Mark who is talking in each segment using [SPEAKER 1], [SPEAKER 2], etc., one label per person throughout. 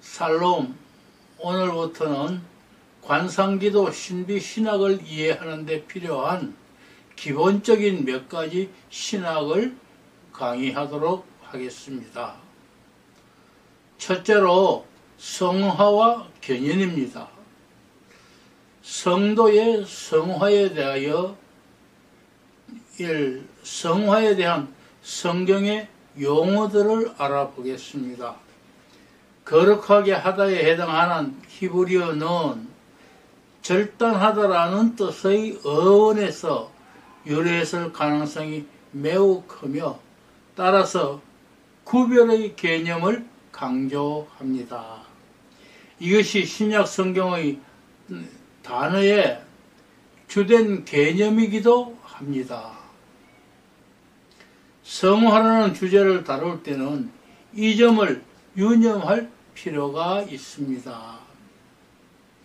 [SPEAKER 1] 샬롬, 오늘부터는 관상기도 신비신학을 이해하는 데 필요한 기본적인 몇 가지 신학을 강의하도록 하겠습니다. 첫째로 성화와 견인입니다. 성도의 성화에 대한 성경의 용어들을 알아보겠습니다. 거룩하게 하다에 해당하는 히브리어는 절단하다라는 뜻의 어원에서 유래했을 가능성이 매우 크며 따라서 구별의 개념을 강조합니다. 이것이 신약 성경의 단어의 주된 개념이기도 합니다. 성화라는 주제를 다룰 때는 이 점을 유념할 필요가 있습니다.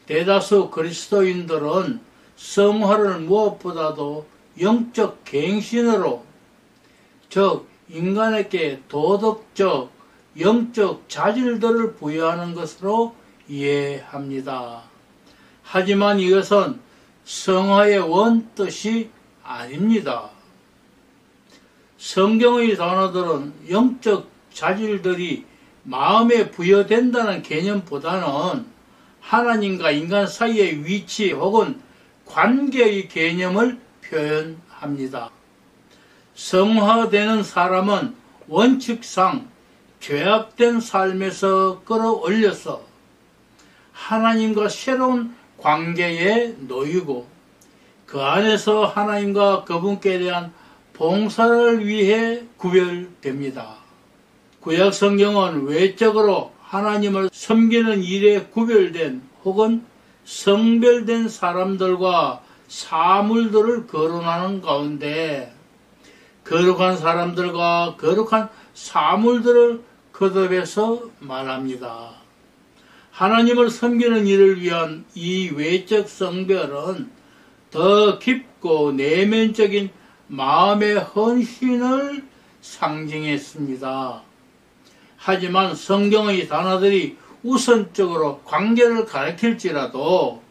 [SPEAKER 1] 대다수 그리스도인들은 성화를 무엇보다도 영적 갱신으로, 즉 인간에게 도덕적, 영적 자질들을 부여하는 것으로 이해합니다. 하지만 이것은 성화의 원뜻이 아닙니다. 성경의 단어들은 영적 자질들이 마음에 부여된다는 개념보다는 하나님과 인간 사이의 위치 혹은 관계의 개념을 표현합니다. 성화되는 사람은 원칙상 죄악된 삶에서 끌어올려서 하나님과 새로운 관계에 놓이고 그 안에서 하나님과 그분께 대한 봉사를 위해 구별됩니다. 구약 성경은 외적으로 하나님을 섬기는 일에 구별된 혹은 성별된 사람들과 사물들을 거론하는 가운데 거룩한 사람들과 거룩한 사물들을 거듭해서 말합니다. 하나님을 섬기는 일을 위한 이 외적 성별은 더 깊고 내면적인 마음의 헌신을 상징했습니다. 하지만 성경의 단어들이 우선적으로 관계를 가리킬지라도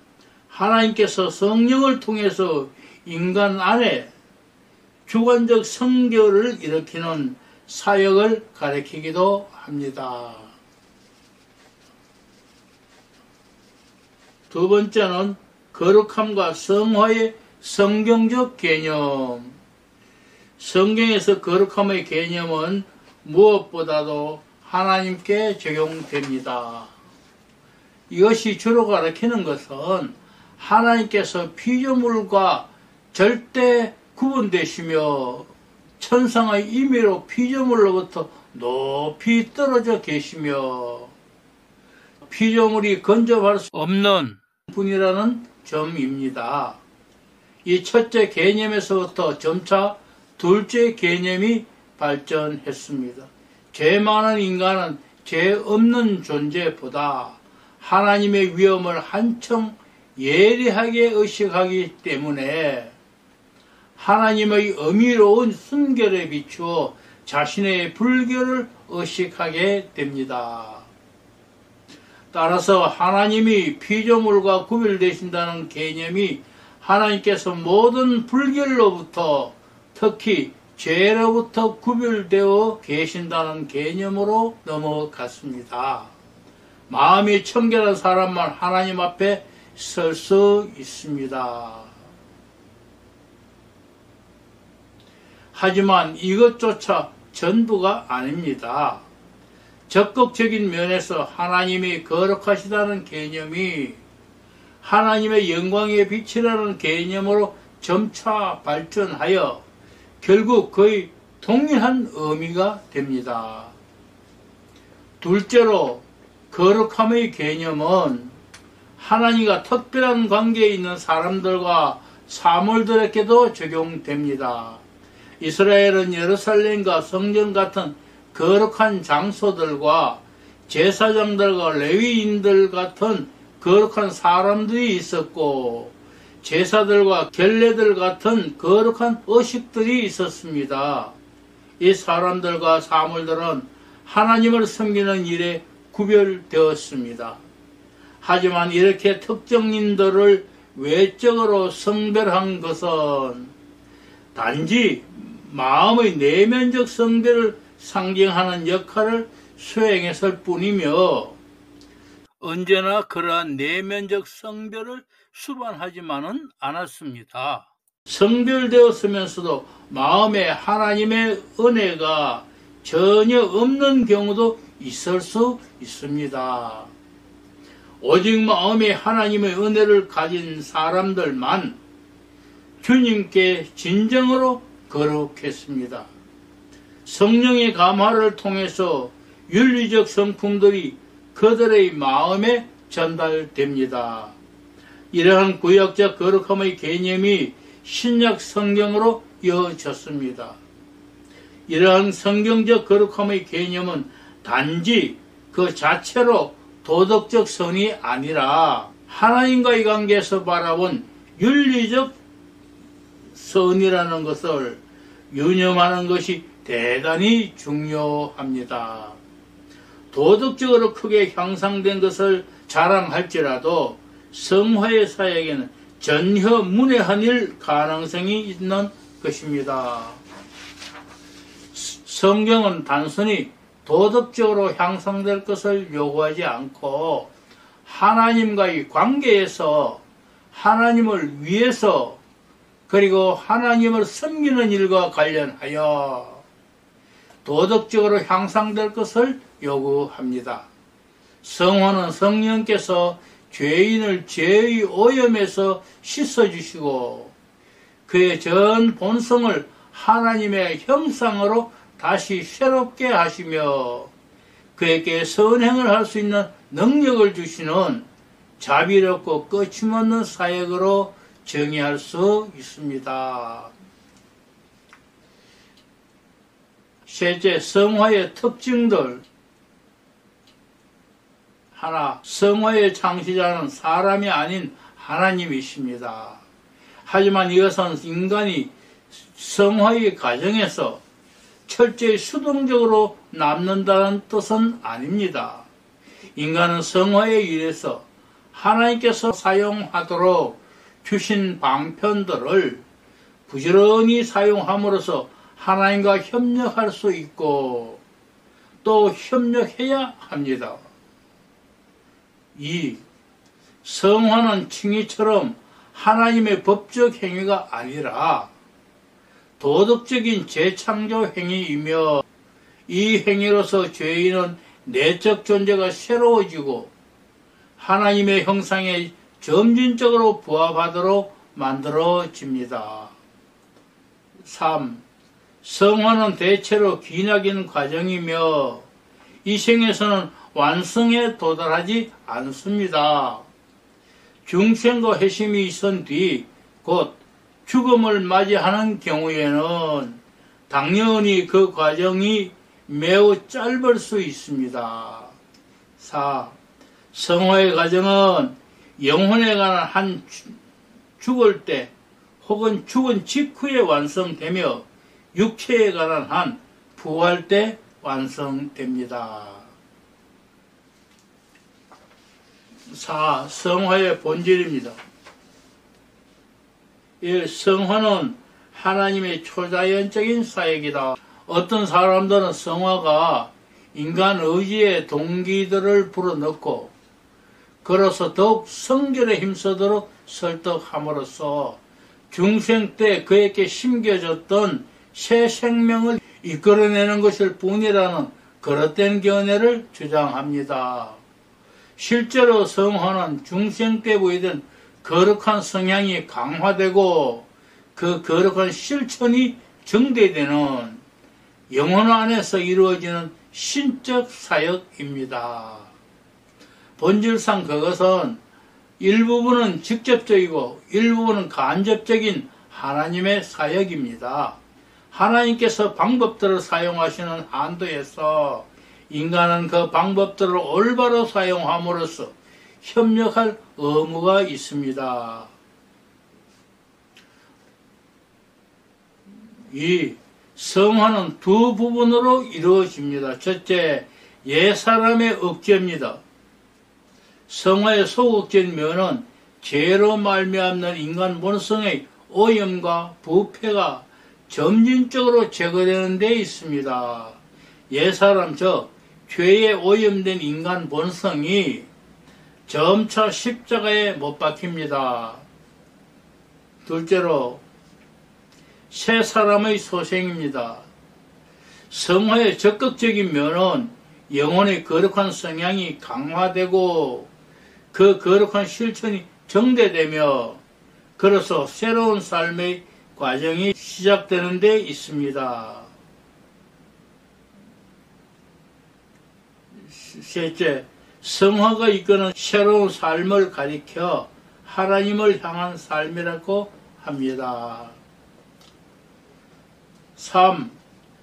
[SPEAKER 1] 하나님께서 성령을 통해서 인간 안에 주관적 성결을 일으키는 사역을 가리키기도 합니다. 두 번째는 거룩함과 성화의 성경적 개념. 성경에서 거룩함의 개념은 무엇보다도 하나님께 적용됩니다. 이것이 주로 가리키는 것은 하나님께서 피조물과 절대 구분되시며 천상의 임의로 피조물로부터 높이 떨어져 계시며 피조물이 근접할 수 없는 분이라는 점입니다. 이 첫째 개념에서부터 점차 둘째 개념이 발전했습니다. 죄 많은 인간은 죄 없는 존재보다 하나님의 위엄을 한층 예리하게 의식하기 때문에 하나님의 어미로운 순결에 비추어 자신의 불결을 의식하게 됩니다. 따라서 하나님이 피조물과 구별되신다는 개념이 하나님께서 모든 불결로부터 특히 죄로부터 구별되어 계신다는 개념으로 넘어갔습니다. 마음이 청결한 사람만 하나님 앞에 설 수 있습니다. 하지만 이것조차 전부가 아닙니다. 적극적인 면에서 하나님이 거룩하시다는 개념이 하나님의 영광의 빛이라는 개념으로 점차 발전하여 결국 거의 동일한 의미가 됩니다. 둘째로 거룩함의 개념은 하나님과 특별한 관계에 있는 사람들과 사물들에게도 적용됩니다. 이스라엘은 예루살렘과 성전 같은 거룩한 장소들과 제사장들과 레위인들 같은 거룩한 사람들이 있었고 제사들과 결례들 같은 거룩한 의식들이 있었습니다. 이 사람들과 사물들은 하나님을 섬기는 일에 구별되었습니다. 하지만 이렇게 특정인들을 외적으로 성별한 것은 단지 마음의 내면적 성별을 상징하는 역할을 수행했을 뿐이며 언제나 그러한 내면적 성별을 수반하지만은 않았습니다. 성별되었으면서도 마음에 하나님의 은혜가 전혀 없는 경우도 있을 수 있습니다. 오직 마음에 하나님의 은혜를 가진 사람들만 주님께 진정으로 거룩했습니다. 성령의 감화를 통해서 윤리적 성품들이 그들의 마음에 전달됩니다. 이러한 구약적 거룩함의 개념이 신약 성경으로 이어졌습니다. 이러한 성경적 거룩함의 개념은 단지 그 자체로 도덕적 선이 아니라 하나님과의 관계에서 바라본 윤리적 선이라는 것을 유념하는 것이 대단히 중요합니다. 도덕적으로 크게 향상된 것을 자랑할지라도 성화의 사역에는 전혀 문외한일 가능성이 있는 것입니다. 성경은 단순히 도덕적으로 향상될 것을 요구하지 않고 하나님과의 관계에서 하나님을 위해서 그리고 하나님을 섬기는 일과 관련하여 도덕적으로 향상될 것을 요구합니다. 성화는 성령께서 죄인을 죄의 오염에서 씻어주시고 그의 전 본성을 하나님의 형상으로 다시 새롭게 하시며 그에게 선행을 할 수 있는 능력을 주시는 자비롭고 끝임없는 사역으로 정의할 수 있습니다. 셋째, 성화의 특징들. 하나, 성화의 창시자는 사람이 아닌 하나님이십니다. 하지만 이것은 인간이 성화의 과정에서 철저히 수동적으로 남는다는 뜻은 아닙니다. 인간은 성화의 일에서 하나님께서 사용하도록 주신 방편들을 부지런히 사용함으로써 하나님과 협력할 수 있고 또 협력해야 합니다. 2. 성화는 칭의처럼 하나님의 법적 행위가 아니라 도덕적인 재창조 행위이며 이 행위로서 죄인은 내적 존재가 새로워지고 하나님의 형상에 점진적으로 부합하도록 만들어집니다. 3. 성화는 대체로 기나긴 과정이며 이 생에서는 완성에 도달하지 않습니다. 중생과 회심이 있은 뒤 곧 죽음을 맞이하는 경우에는 당연히 그 과정이 매우 짧을 수 있습니다. 4. 성화의 과정은 영혼에 관한 한 죽을 때 혹은 죽은 직후에 완성되며 육체에 관한 한 부활 때 완성됩니다. 4. 성화의 본질입니다. 1. 성화는 하나님의 초자연적인 사역이다. 어떤 사람들은 성화가 인간 의지의 동기들을 불어넣고 그로서 더욱 성결에 힘쓰도록 설득함으로써 중생 때 그에게 심겨졌던 새 생명을 이끌어내는 것일 뿐이라는 그릇된 견해를 주장합니다. 실제로 성화는 중생 때 보이던 거룩한 성향이 강화되고 그 거룩한 실천이 증대되는 영혼 안에서 이루어지는 신적 사역입니다. 본질상 그것은 일부분은 직접적이고 일부분은 간접적인 하나님의 사역입니다. 하나님께서 방법들을 사용하시는 한도에서 인간은 그 방법들을 올바로 사용함으로써 협력할 의무가 있습니다. 2. 성화는 두 부분으로 이루어집니다. 첫째, 옛사람의 억제입니다. 성화의 소극적인 면은 죄로 말미암는 인간 본성의 오염과 부패가 점진적으로 제거되는 데 있습니다. 옛사람 즉 죄에 오염된 인간 본성이 점차 십자가에 못 박힙니다. 둘째로 새 사람의 소생입니다. 성화의 적극적인 면은 영혼의 거룩한 성향이 강화되고 그 거룩한 실천이 정대되며 그로써 새로운 삶의 과정이 시작되는 데 있습니다. 셋째, 성화가 이끄는 새로운 삶을 가리켜 하나님을 향한 삶이라고 합니다. 3.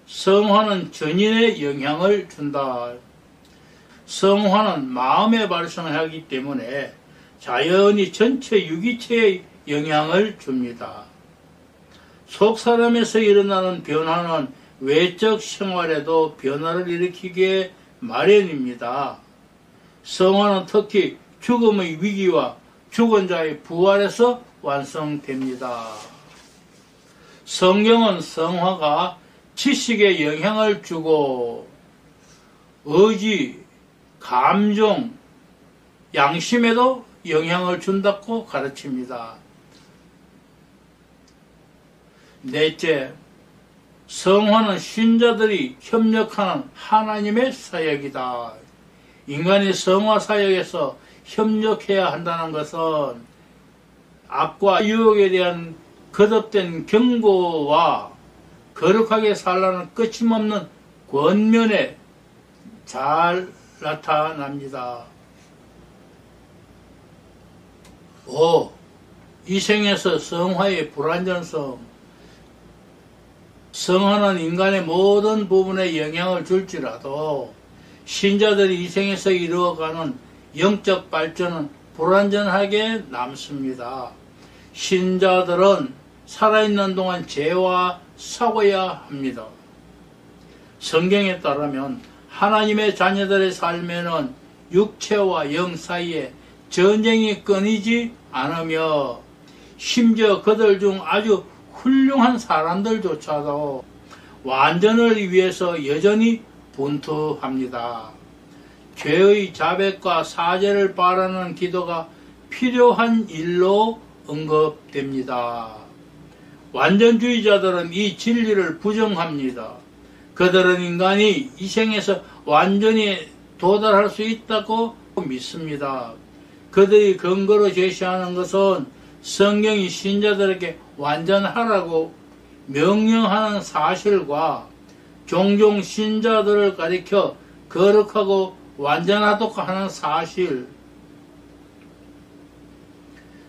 [SPEAKER 1] 성화는 전인에 영향을 준다. 성화는 마음에 발생하기 때문에 자연히 전체 유기체에 영향을 줍니다. 속사람에서 일어나는 변화는 외적 생활에도 변화를 일으키기에 마련입니다. 성화는 특히 죽음의 위기와 죽은 자의 부활에서 완성됩니다. 성경은 성화가 지식에 영향을 주고 의지, 감정, 양심에도 영향을 준다고 가르칩니다. 넷째, 성화는 신자들이 협력하는 하나님의 사역이다. 인간이 성화 사역에서 협력해야 한다는 것은 악과 유혹에 대한 거듭된 경고와 거룩하게 살라는 끝임없는 권면에 잘 나타납니다. 5. 이 생에서 성화의 불완전성. 성화는 인간의 모든 부분에 영향을 줄지라도 신자들이 이 생에서 이루어가는 영적 발전은 불완전하게 남습니다. 신자들은 살아있는 동안 죄와 싸워야 합니다. 성경에 따르면 하나님의 자녀들의 삶에는 육체와 영 사이에 전쟁이 끊이지 않으며 심지어 그들 중 아주 훌륭한 사람들조차도 완전을 위해서 여전히 분투합니다. 죄의 자백과 사죄를 바라는 기도가 필요한 일로 언급됩니다. 완전주의자들은 이 진리를 부정합니다. 그들은 인간이 이 생에서 완전히 도달할 수 있다고 믿습니다. 그들이 근거로 제시하는 것은 성경이 신자들에게 완전하라고 명령하는 사실과 종종 신자들을 가리켜 거룩하고 완전하도록 하는 사실.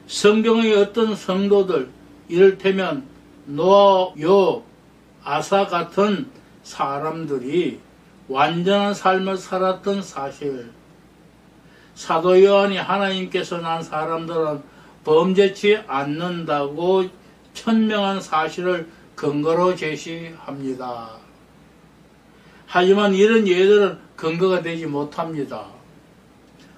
[SPEAKER 1] 성경의 어떤 성도들, 이를테면 노아, 욥, 아사 같은 사람들이 완전한 삶을 살았던 사실. 사도 요한이 하나님께서 난 사람들은 범죄치 않는다고 천명한 사실을 근거로 제시합니다. 하지만 이런 예들은 근거가 되지 못합니다.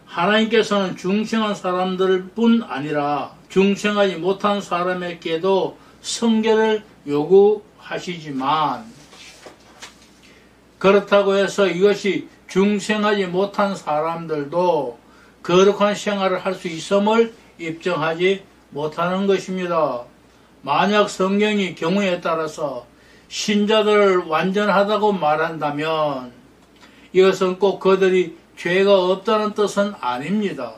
[SPEAKER 1] 하나님께서는 중생한 사람들 뿐 아니라 중생하지 못한 사람에게도 성결을 요구하시지만 그렇다고 해서 이것이 중생하지 못한 사람들도 거룩한 생활을 할 수 있음을 입증하지 못하는 것입니다. 만약 성경이 경우에 따라서 신자들을 완전하다고 말한다면 이것은 꼭 그들이 죄가 없다는 뜻은 아닙니다.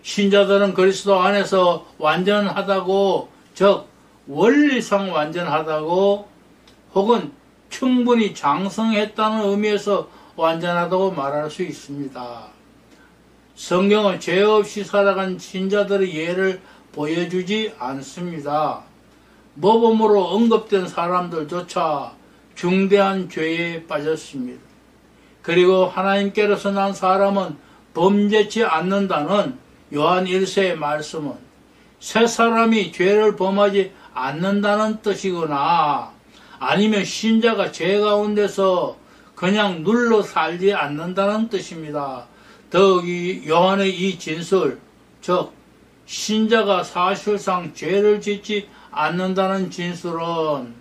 [SPEAKER 1] 신자들은 그리스도 안에서 완전하다고, 즉 원리상 완전하다고 혹은 충분히 장성했다는 의미에서 완전하다고 말할 수 있습니다. 성경은 죄 없이 살아간 신자들의 예를 보여주지 않습니다. 모범으로 언급된 사람들조차 중대한 죄에 빠졌습니다. 그리고 하나님께로서 난 사람은 범죄치 않는다는 요한 1세의 말씀은 새 사람이 죄를 범하지 않는다는 뜻이거나 아니면 신자가 죄 가운데서 그냥 눌러 살지 않는다는 뜻입니다. 더욱이 요한의 이 진술, 즉 신자가 사실상 죄를 짓지 않는다는 진술은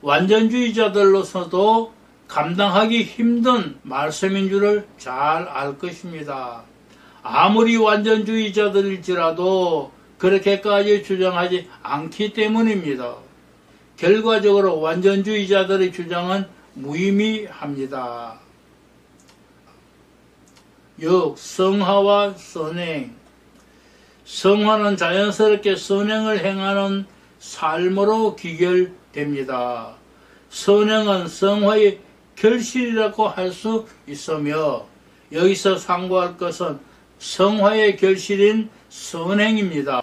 [SPEAKER 1] 완전주의자들로서도 감당하기 힘든 말씀인 줄을 잘 알 것입니다. 아무리 완전주의자들일지라도 그렇게까지 주장하지 않기 때문입니다. 결과적으로 완전주의자들의 주장은 무의미합니다. 6. 성화와 선행. 성화는 자연스럽게 선행을 행하는 삶으로 귀결됩니다. 선행은 성화의 결실이라고 할 수 있으며 여기서 상고할 것은 성화의 결실인 선행입니다.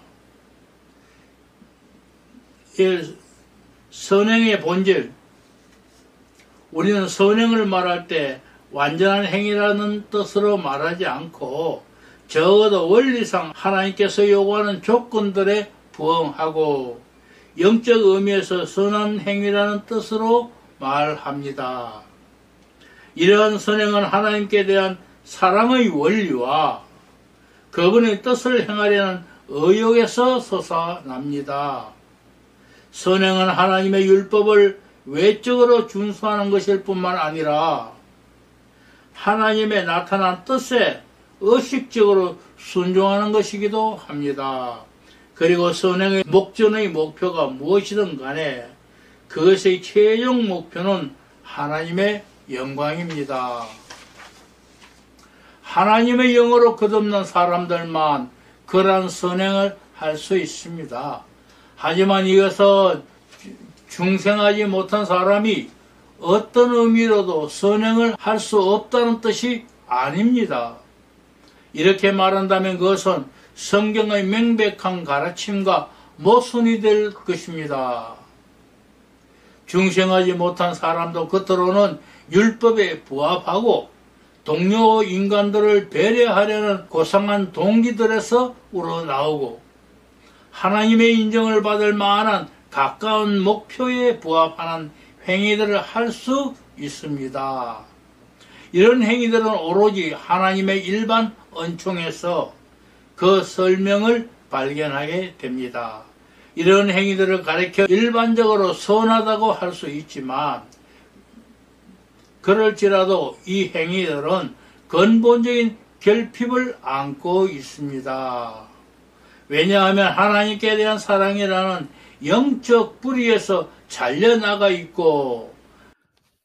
[SPEAKER 1] 선행의 본질. 우리는 선행을 말할 때 완전한 행위라는 뜻으로 말하지 않고 적어도 원리상 하나님께서 요구하는 조건들에 부응하고 영적 의미에서 선한 행위라는 뜻으로 말합니다. 이러한 선행은 하나님께 대한 사랑의 원리와 그분의 뜻을 행하려는 의욕에서 솟아납니다. 선행은 하나님의 율법을 외적으로 준수하는 것일 뿐만 아니라 하나님의 나타난 뜻에 의식적으로 순종하는 것이기도 합니다. 그리고 선행의 목전의 목표가 무엇이든 간에 그것의 최종 목표는 하나님의 영광입니다. 하나님의 영으로 거듭난 사람들만 그러한 선행을 할 수 있습니다. 하지만 이것은 중생하지 못한 사람이 어떤 의미로도 선행을 할 수 없다는 뜻이 아닙니다. 이렇게 말한다면 그것은 성경의 명백한 가르침과 모순이 될 것입니다. 중생하지 못한 사람도 겉으로는 율법에 부합하고 동료 인간들을 배려하려는 고상한 동기들에서 우러나오고 하나님의 인정을 받을 만한 가까운 목표에 부합하는 행위들을 할 수 있습니다. 이런 행위들은 오로지 하나님의 일반 은총에서 그 설명을 발견하게 됩니다. 이런 행위들을 가리켜 일반적으로 선하다고 할 수 있지만 그럴지라도 이 행위들은 근본적인 결핍을 안고 있습니다. 왜냐하면 하나님께 대한 사랑이라는 영적 뿌리에서 잘려나가 있고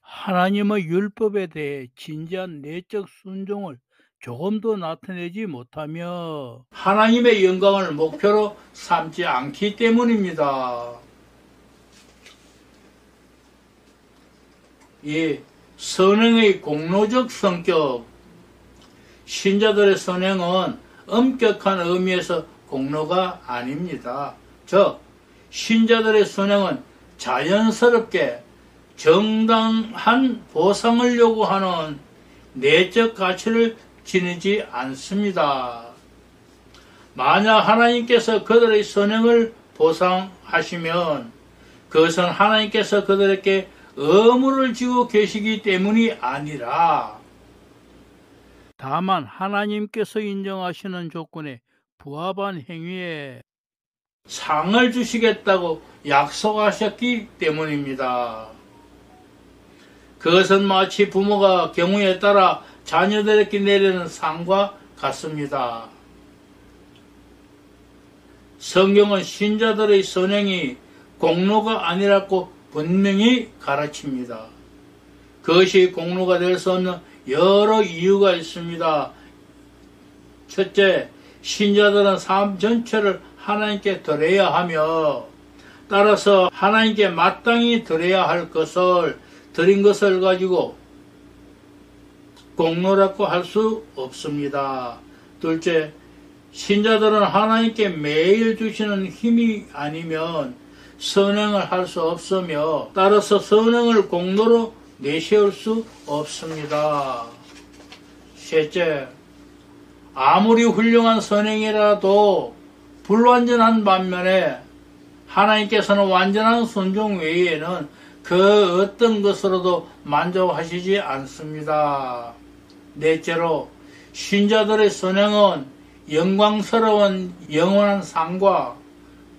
[SPEAKER 1] 하나님의 율법에 대해 진지한 내적 순종을 조금도 나타내지 못하며 하나님의 영광을 목표로 삼지 않기 때문입니다. 이 선행의 공로적 성격. 신자들의 선행은 엄격한 의미에서 공로가 아닙니다. 즉 신자들의 선행은 자연스럽게 정당한 보상을 요구하는 내적 가치를 지니지 않습니다. 만약 하나님께서 그들의 선행을 보상하시면 그것은 하나님께서 그들에게 의무를 지고 계시기 때문이 아니라 다만 하나님께서 인정하시는 조건에 부합한 행위에 상을 주시겠다고 약속하셨기 때문입니다. 그것은 마치 부모가 경우에 따라 자녀들에게 내리는 상과 같습니다. 성경은 신자들의 선행이 공로가 아니라고 분명히 가르칩니다. 그것이 공로가 될 수 없는 여러 이유가 있습니다. 첫째, 신자들은 삶 전체를 하나님께 드려야 하며 따라서 하나님께 마땅히 드려야 할 것을 드린 것을 가지고 공로라고 할 수 없습니다. 둘째, 신자들은 하나님께 매일 주시는 힘이 아니면 선행을 할 수 없으며 따라서 선행을 공로로 내세울 수 없습니다. 셋째, 아무리 훌륭한 선행이라도 불완전한 반면에 하나님께서는 완전한 순종 외에는 그 어떤 것으로도 만족하시지 않습니다. 넷째로 신자들의 선행은 영광스러운 영원한 상과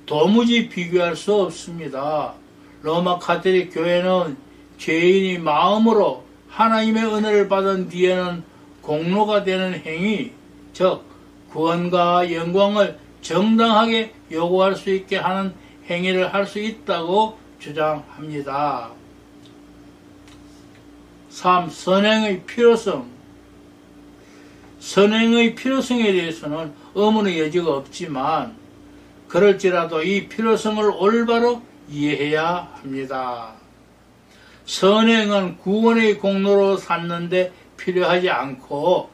[SPEAKER 1] 도무지 비교할 수 없습니다. 로마 가톨릭 교회는 죄인이 마음으로 하나님의 은혜를 받은 뒤에는 공로가 되는 행위, 즉 구원과 영광을 정당하게 요구할 수 있게 하는 행위를 할 수 있다고 주장합니다. 3. 선행의 필요성. 선행의 필요성에 대해서는 의문의 여지가 없지만 그럴지라도 이 필요성을 올바로 이해해야 합니다. 선행은 구원의 공로로 삼는데 필요하지 않고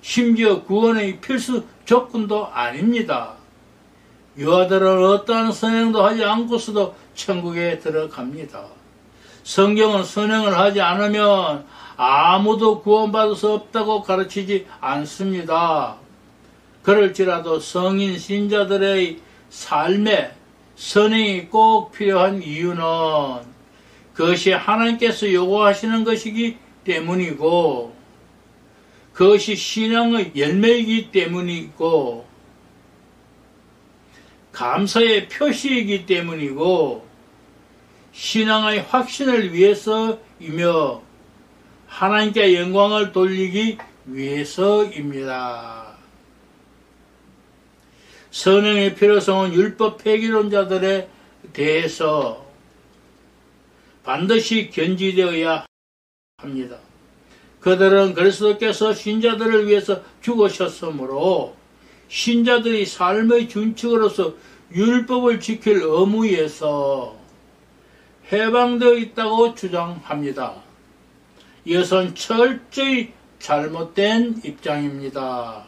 [SPEAKER 1] 심지어 구원의 필수 조건도 아닙니다. 유아들은 어떠한 선행도 하지 않고서도 천국에 들어갑니다. 성경은 선행을 하지 않으면 아무도 구원받을 수 없다고 가르치지 않습니다. 그럴지라도 성인 신자들의 삶에 선행이 꼭 필요한 이유는 그것이 하나님께서 요구하시는 것이기 때문이고 그것이 신앙의 열매이기 때문이고 감사의 표시이기 때문이고 신앙의 확신을 위해서이며 하나님께 영광을 돌리기 위해서입니다. 선행의 필요성은 율법 폐기론자들에 대해서 반드시 견지되어야 합니다. 그들은 그리스도께서 신자들을 위해서 죽으셨으므로 신자들이 삶의 준칙으로서 율법을 지킬 의무에서 해방되어 있다고 주장합니다. 이것은 철저히 잘못된 입장입니다.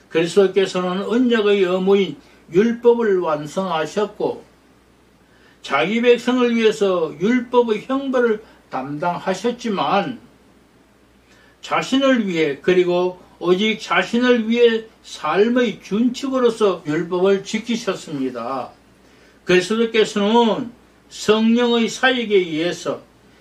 [SPEAKER 1] 그리스도께서는 언약의 의무인 율법을 완성하셨고 자기 백성을 위해서 율법의 형벌을 담당하셨지만 자신을 위해 그리고 오직 자신을 위해 삶의 준칙으로서 율법을 지키셨습니다. 그리스도께서는 성령의 사역에 의해서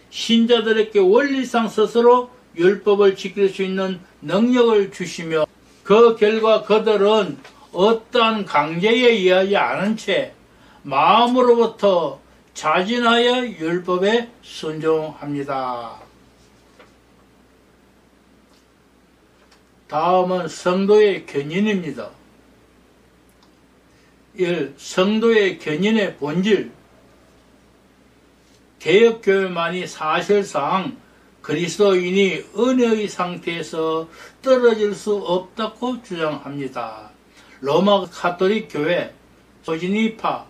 [SPEAKER 1] 신자들에게 원리상 스스로 율법을 지킬 수 있는 능력을 주시며 그 결과 그들은 어떠한 강제에 의하지 않은 채 마음으로부터 자진하여 율법에 순종합니다. 다음은 성도의 견인입니다. 1. 성도의 견인의 본질. 개혁교회만이 사실상 그리스도인이 은혜의 상태에서 떨어질 수 없다고 주장합니다. 로마 가톨릭 교회, 소지니파,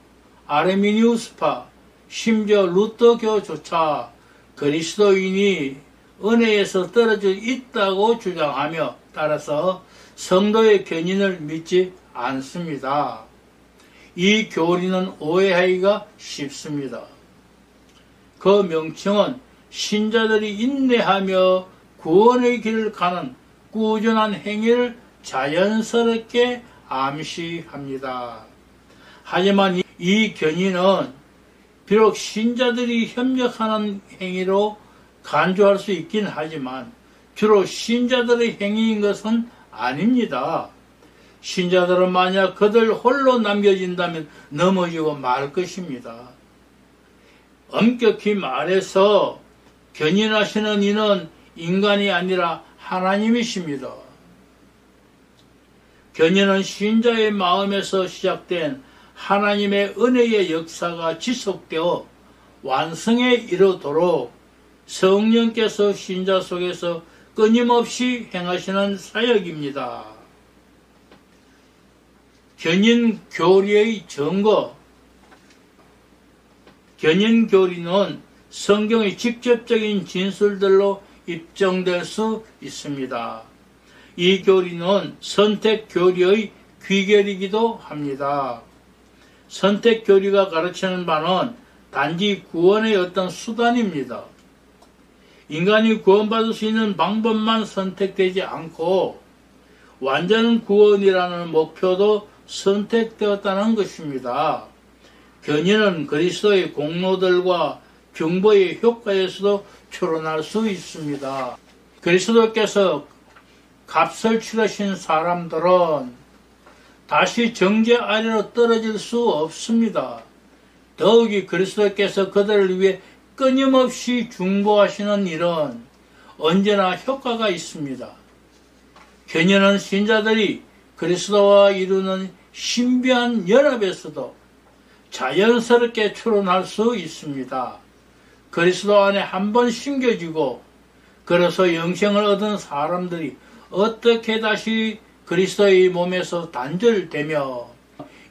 [SPEAKER 1] 아르미니우스파, 심지어 루터교조차 그리스도인이 은혜에서 떨어져 있다고 주장하며 따라서 성도의 견인을 믿지 않습니다. 이 교리는 오해하기가 쉽습니다. 그 명칭은 신자들이 인내하며 구원의 길을 가는 꾸준한 행위를 자연스럽게 암시합니다. 하지만 이 견인은 비록 신자들이 협력하는 행위로 간주할 수 있긴 하지만 주로 신자들의 행위인 것은 아닙니다. 신자들은 만약 그들 홀로 남겨진다면 넘어지고 말 것입니다. 엄격히 말해서 견인하시는 이는 인간이 아니라 하나님이십니다. 견인은 신자의 마음에서 시작된 하나님의 은혜의 역사가 지속되어 완성에 이르도록 성령께서 신자 속에서 끊임없이 행하시는 사역입니다. 견인 교리의 증거. 견인 교리는 성경의 직접적인 진술들로 입증될 수 있습니다. 이 교리는 선택 교리의 귀결이기도 합니다. 선택 교리가 가르치는 바는 단지 구원의 어떤 수단입니다. 인간이 구원받을 수 있는 방법만 선택되지 않고 완전 구원이라는 목표도 선택되었다는 것입니다. 견인은 그리스도의 공로들과 중보의 효과에서도 추론할 수 있습니다. 그리스도께서 값을 치르신 사람들은 다시 정죄 아래로 떨어질 수 없습니다. 더욱이 그리스도께서 그들을 위해 끊임없이 중보하시는 일은 언제나 효과가 있습니다. 견인한 신자들이 그리스도와 이루는 신비한 연합에서도 자연스럽게 추론할 수 있습니다. 그리스도 안에 한번 심겨지고 그래서 영생을 얻은 사람들이 어떻게 다시 그리스도의 몸에서 단절되며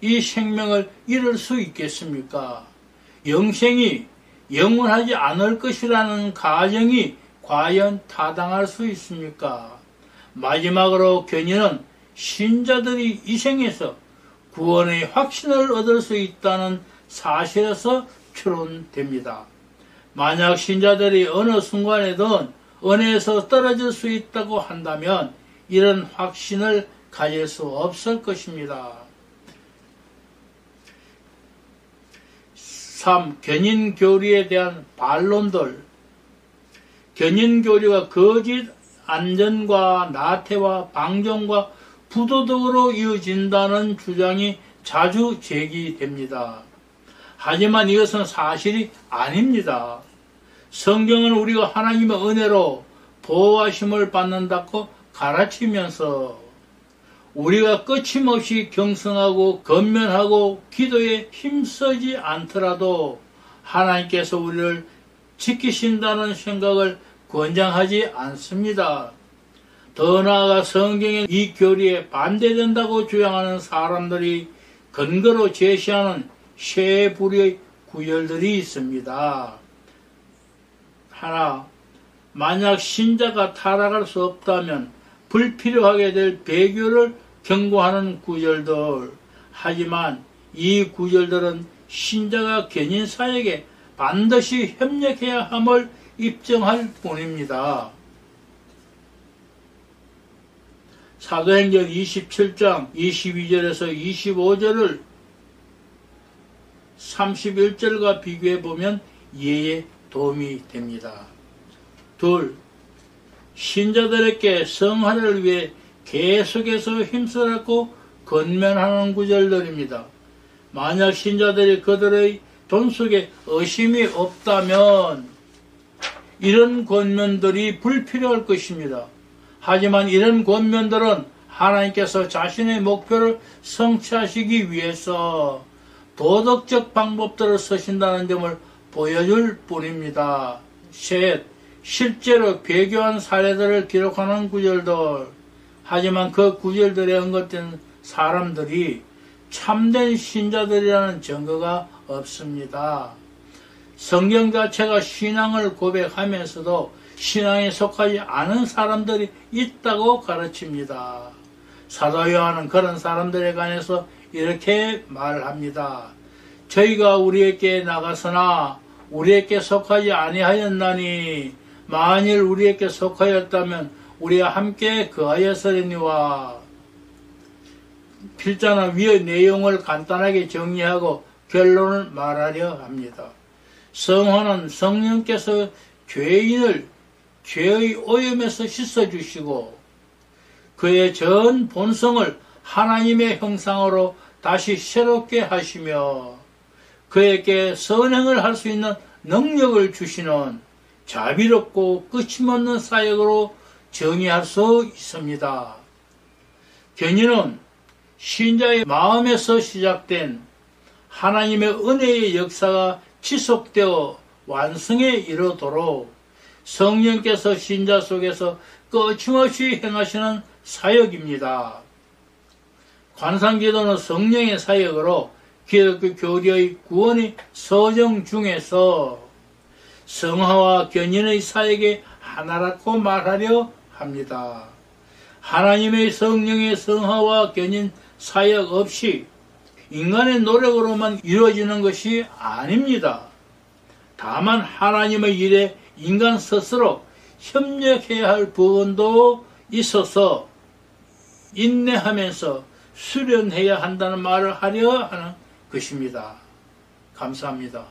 [SPEAKER 1] 이 생명을 잃을 수 있겠습니까? 영생이 영원하지 않을 것이라는 가정이 과연 타당할 수 있습니까? 마지막으로 견인은 신자들이 이 생에서 구원의 확신을 얻을 수 있다는 사실에서 추론됩니다. 만약 신자들이 어느 순간에든 은혜에서 떨어질 수 있다고 한다면 이런 확신을 가질 수 없을 것입니다. 3. 견인교리에 대한 반론들. 견인교리가 거짓 안전과 나태와 방종과 부도덕으로 이어진다는 주장이 자주 제기됩니다. 하지만 이것은 사실이 아닙니다. 성경은 우리가 하나님의 은혜로 보호하심을 받는다고 가르치면서 우리가 끊임없이 경성하고 건면하고 기도에 힘쓰지 않더라도 하나님께서 우리를 지키신다는 생각을 권장하지 않습니다. 더 나아가 성경의 이 교리에 반대된다고 주장하는 사람들이 근거로 제시하는 세 부류의 구절들이 있습니다. 하나, 만약 신자가 타락할 수 없다면 불필요하게 될 배교를 경고하는 구절들. 하지만 이 구절들은 신자가 견인사에게 반드시 협력해야 함을 입증할 뿐입니다. 사도행전 27장 22절에서 25절을 31절과 비교해 보면 이해에 도움이 됩니다. 둘, 신자들에게 성화를 위해 계속해서 힘쓰라고 권면하는 구절들입니다. 만약 신자들이 그들의 돈 속에 의심이 없다면 이런 권면들이 불필요할 것입니다. 하지만 이런 권면들은 하나님께서 자신의 목표를 성취하시기 위해서 도덕적 방법들을 쓰신다는 점을 보여줄 뿐입니다. 셋, 실제로 배교한 사례들을 기록하는 구절들. 하지만 그 구절들에 언급된 사람들이 참된 신자들이라는 증거가 없습니다. 성경 자체가 신앙을 고백하면서도 신앙에 속하지 않은 사람들이 있다고 가르칩니다. 사도 요한은 그런 사람들에 관해서 이렇게 말합니다. 저희가 우리에게 나가서나 우리에게 속하지 아니하였나니 만일 우리에게 속하였다면 우리와 함께 거하였으리니와. 필자는 위의 내용을 간단하게 정리하고 결론을 말하려 합니다. 성화는 성령께서 죄인을 죄의 오염에서 씻어주시고 그의 전 본성을 하나님의 형상으로 다시 새롭게 하시며 그에게 선행을 할 수 있는 능력을 주시는 자비롭고 끝임없는 사역으로 정의할 수 있습니다. 견인은 신자의 마음에서 시작된 하나님의 은혜의 역사가 지속되어 완성에 이르도록 성령께서 신자 속에서 끊임없이 행하시는 사역입니다. 관상기도는 성령의 사역으로 기독교 교리의 구원의 서정 중에서 성화와 견인의 사역의 하나라고 말하려 합니다. 하나님의 성령의 성화와 견인 사역 없이 인간의 노력으로만 이루어지는 것이 아닙니다. 다만 하나님의 일에 인간 스스로 협력해야 할 부분도 있어서 인내하면서 수련해야 한다는 말을 하려 하는 것입니다. 감사합니다.